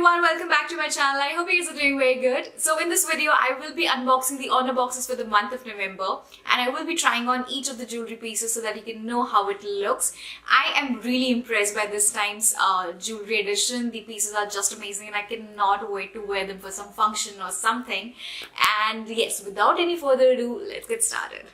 everyone, welcome back to my channel. I hope you guys are doing very good. So in this video, I will be unboxing the Orna boxes for the month of November, and I will be trying on each of the jewelry pieces so that you can know how it looks. I am really impressed by this time's jewelry edition. The pieces are just amazing and I cannot wait to wear them for some function or something. And yes, without any further ado, let's get started.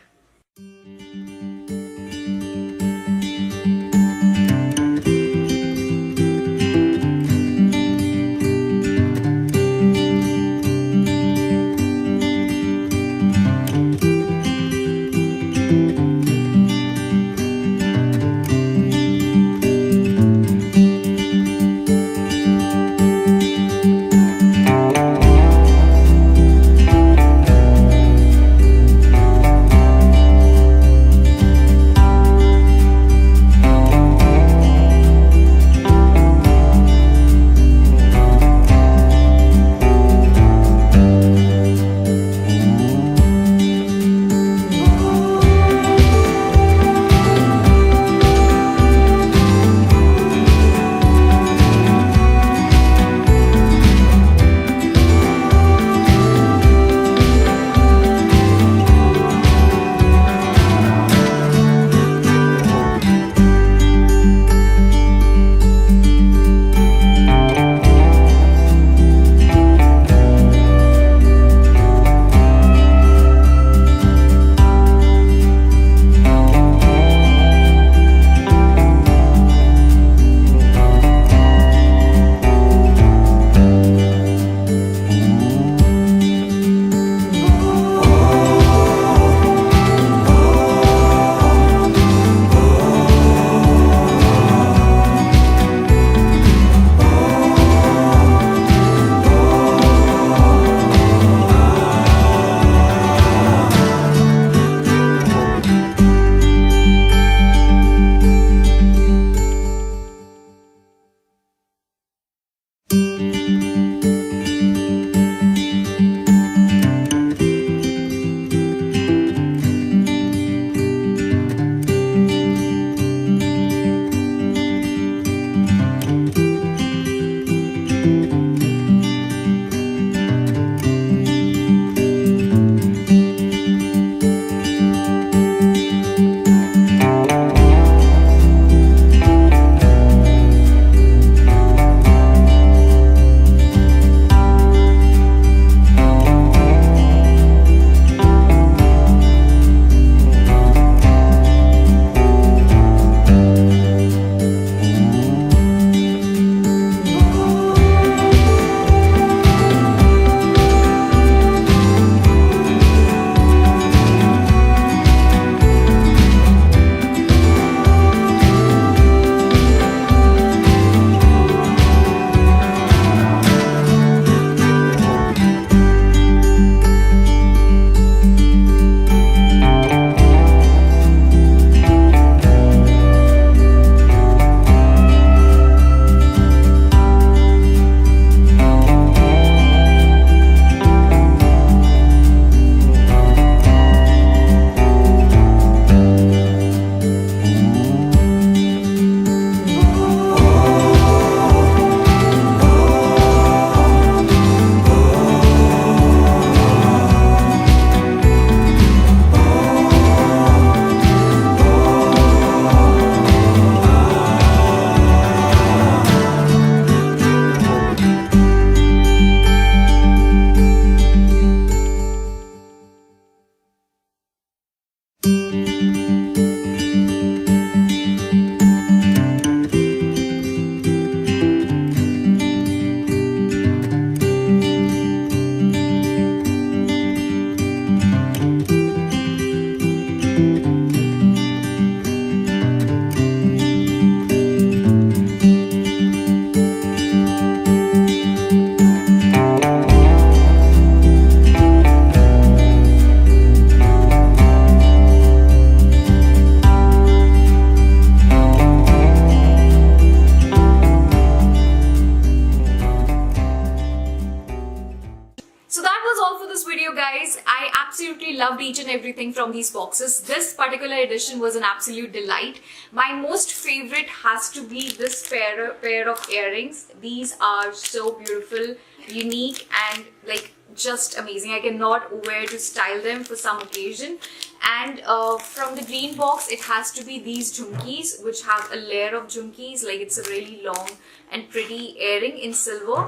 video, guys. I absolutely loved each and everything from these boxes. This particular edition was an absolute delight. My most favorite has to be this pair of earrings. These are so beautiful, unique, and like just amazing. I cannot wear to style them for some occasion. And from the green box, it has to be these jhumkis, which have a layer of jhumkis. Like, it's a really long and pretty earring in silver.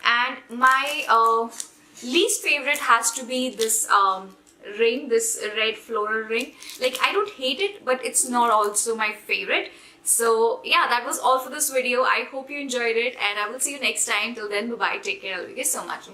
And my least favorite has to be this ring, this red floral ring. Like, I don't hate it, but it's not also my favorite. So yeah, that was all for this video. I hope you enjoyed it, and I will see you next time. Till then, bye bye, take care, I love you guys so much.